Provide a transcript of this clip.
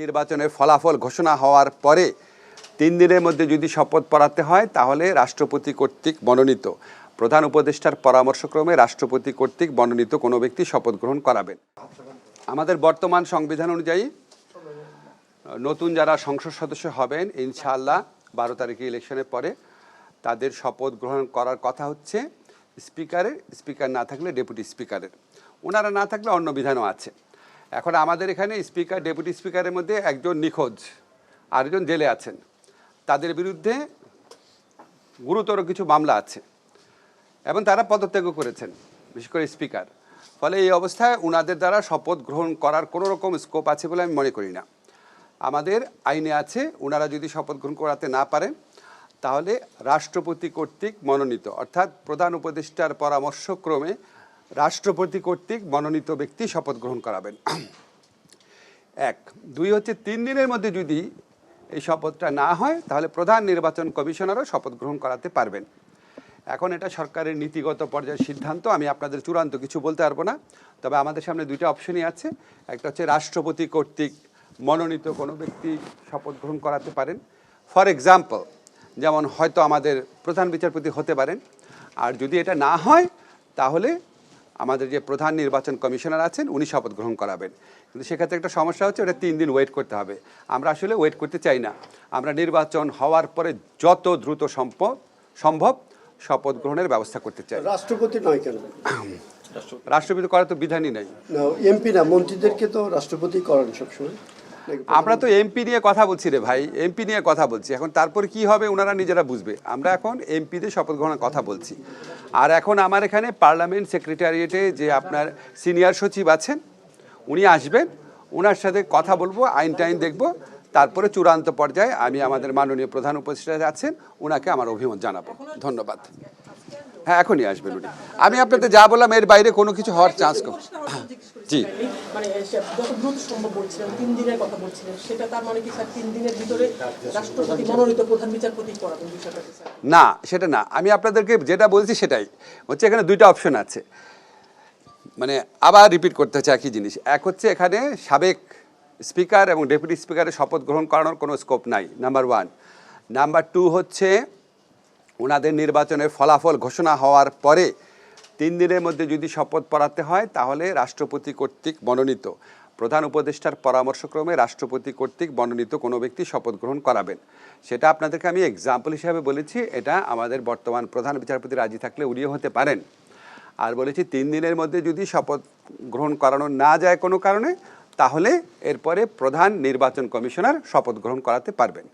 নির্বাচনের ফলাফল ঘোষণা হওয়ার পরে ৩ দিনের মধ্যে যদি শপথ পড়াতে হয় তাহলে রাষ্ট্রপতি কর্তৃক মনোনীত প্রধান উপদেষ্টার পরামর্শক্রমে রাষ্ট্রপতি কর্তৃক মনোনীত কোনো ব্যক্তি শপথ গ্রহণ করাবেন। আমাদের বর্তমান সংবিধান অনুযায়ী নতুন যারা সংসদ সদস্য হবেন ইনশাআল্লাহ 12 তারিখে ইলেকশনের পরে তাদের শপথ গ্রহণ করার কথা হচ্ছে স্পিকারের, স্পিকার না থাকলে ডেপুটি স্পিকারের, ওনারা না থাকলে অন্য বিধানও আছে। এখন আমাদের এখানে স্পিকার ডেপুটি স্পিকারের মধ্যে একজন নিখোঁজ, আরেকজন জেলে আছেন, তাদের বিরুদ্ধে গুরুতর কিছু মামলা আছে এবং তারা পদত্যাগও করেছেন, বিশেষ করে স্পিকার। ফলে এই অবস্থায় ওনাদের দ্বারা শপথ গ্রহণ করার কোনো রকম স্কোপ আছে বলে আমি মনে করি না। আমাদের আইনে আছে ওনারা যদি শপথ গ্রহণ করাতে না পারেন তাহলে রাষ্ট্রপতি কর্তৃক মনোনীত অর্থাৎ প্রধান উপদেষ্টার পরামর্শক্রমে রাষ্ট্রপতি কর্তৃক মনোনীত ব্যক্তি শপথ গ্রহণ করাবেন। 1, 2 হচ্ছে 3 দিনের মধ্যে যদি এই শপথটা না হয় তাহলে প্রধান নির্বাচন কমিশনারও শপথ গ্রহণ করাতে পারবেন। এখন এটা সরকারের নীতিগত পর্যায়ের সিদ্ধান্ত, আমি আপনাদের চূড়ান্ত কিছু বলতে পারবো না। তবে আমাদের সামনে দুইটা অপশনই আছে, একটা হচ্ছে রাষ্ট্রপতি কর্তৃক মনোনীত কোনো ব্যক্তি শপথ গ্রহণ করাতে পারেন। ফর এক্সাম্পল, যেমন হয়তো আমাদের প্রধান বিচারপতি হতে পারেন, আর যদি এটা না হয় তাহলে আমাদের যে প্রধান নির্বাচন কমিশনার আছেন উনি শপথ গ্রহণ করাবেন। কিন্তু সেক্ষেত্রে একটা সমস্যা হচ্ছে ওটা 3 দিন ওয়েট করতে হবে। আমরা আসলে ওয়েট করতে চাই না, আমরা নির্বাচন হওয়ার পরে যত দ্রুত সম্ভব শপথ গ্রহণের ব্যবস্থা করতে চাই। রাষ্ট্রপতি নয় কেন? রাষ্ট্রপতি করার তো বিধানই নাই। এমপি না, মন্ত্রীদেরকে তো রাষ্ট্রপতি করেন সবসময়। আমরা তো এমপি নিয়ে কথা বলছি রে ভাই, এমপি নিয়ে কথা বলছি। এখন তারপরে কি হবে ওনারা নিজেরা বুঝবে। আমরা এখন এমপিদের শপথ গ্রহণের কথা বলছি। আর এখন আমার এখানে পার্লামেন্ট সেক্রেটারিয়েটে যে আপনার সিনিয়র সচিব আছেন উনি আসবেন, ওনার সাথে কথা বলবো, আইন টাইন দেখবো, তারপরে চূড়ান্ত পর্যায়ে আমি আমাদের মাননীয় প্রধান উপদেষ্টা আছেন ওনাকে আমার অভিমত জানাবো। ধন্যবাদ। হ্যাঁ, এখনই আসবেন উনি। আমি আপনাদের যা বললাম এর বাইরে কোনো কিছু হওয়ার চান্স কম। জি, মানে যত দ্রুত সম্ভব বলছিলেন 3 দিনের কথা বলছিলেন, সেটা তার মানে কি স্যার 3 দিনের ভিতরে রাষ্ট্রপতি মনোনীত প্রধান বিচারপতি করাবেন বিষয়টা কি স্যার? না, সেটা না। আমি আপনাদেরকে যেটা বলছি সেটাই হচ্ছে, এখানে দুইটা অপশন আছে, মানে আবার রিপিট করতে হচ্ছে একই জিনিস। এক হচ্ছে এখানে সাবেক স্পিকার এবং ডেপুটি স্পিকারের শপথ গ্রহণ করানোর কোনো স্কোপ নাই, নাম্বার 1। নাম্বার 2 হচ্ছে ওনাদের নির্বাচনের ফলাফল ঘোষণা হওয়ার পরে 3 দিনের মধ্যে যদি শপথ পড়াতে হয় তাহলে রাষ্ট্রপতি কর্তৃক মনোনীত প্রধান উপদেষ্টার পরামর্শক্রমে রাষ্ট্রপতি কর্তৃক মনোনীত কোনো ব্যক্তি শপথ গ্রহণ করাবেন। সেটা আপনাদেরকে আমি এক্সাম্পল হিসাবে বলেছি, এটা আমাদের বর্তমান প্রধান বিচারপতি রাজি থাকলে উনিও হতে পারেন। আর বলেছি 3 দিনের মধ্যে যদি শপথ গ্রহণ করানো না যায় কোনো কারণে তাহলে এরপরে প্রধান নির্বাচন কমিশনার শপথ গ্রহণ করাতে পারবেন।